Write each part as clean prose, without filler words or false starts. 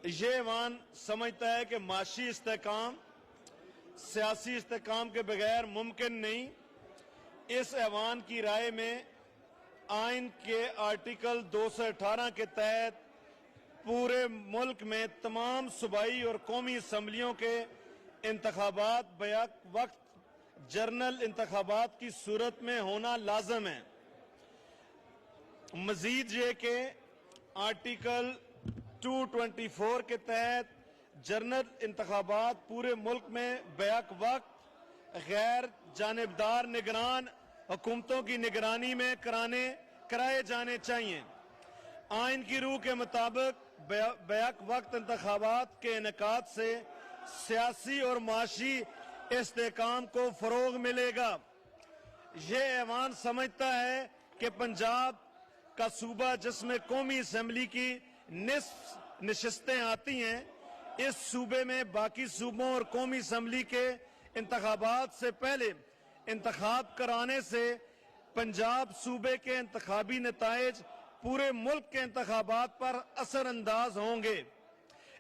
یہ ایوان سمجھتا ہے کہ معاشی استحکام سیاسی استحکام کے بغیر ممکن نہیں۔ اس ایوان کی رائے میں آئین کے آرٹیکل 218 کے تحت پورے ملک میں تمام صوبائی اور قومی اسمبلیوں کے انتخابات بیک وقت جنرل انتخابات کی صورت میں ہونا لازم ہے۔ مزید یہ کہ آرٹیکل 224 کے تحت جنرل انتخابات پورے ملک میں بیک وقت غیر جانبدار نگران حکومتوں کی نگرانی میں کرائے جانے چاہیے۔ آئین کی روح کے مطابق بیک وقت انتخابات کے انعقاد سے سیاسی اور معاشی استحکام کو فروغ ملے گا۔ یہ ایوان سمجھتا ہے کہ پنجاب کا صوبہ جس میں قومی اسمبلی کی نصف نشستیں آتی ہیں، اس صوبے میں باقی صوبوں اور قومی اسمبلی کے انتخابات سے پہلے انتخاب کرانے سے پنجاب صوبے کے انتخابی نتائج پورے ملک کے انتخابات پر اثر انداز ہوں گے۔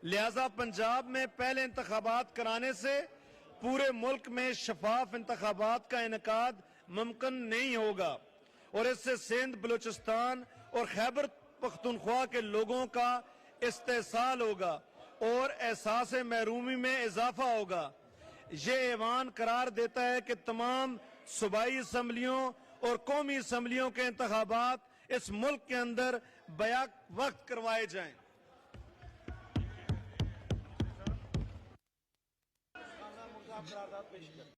لہذا پنجاب میں پہلے انتخابات کرانے سے پورے ملک میں شفاف انتخابات کا انعقاد ممکن نہیں ہوگا، اور اس سے سندھ، بلوچستان اور خیبر پختونخوا کے لوگوں کا استحصال ہوگا اور احساس محرومی میں اضافہ ہوگا۔ یہ ایوان قرار دیتا ہے کہ تمام صوبائی اسمبلیوں اور قومی اسمبلیوں کے انتخابات اس ملک کے اندر بیک وقت کروائے جائیں۔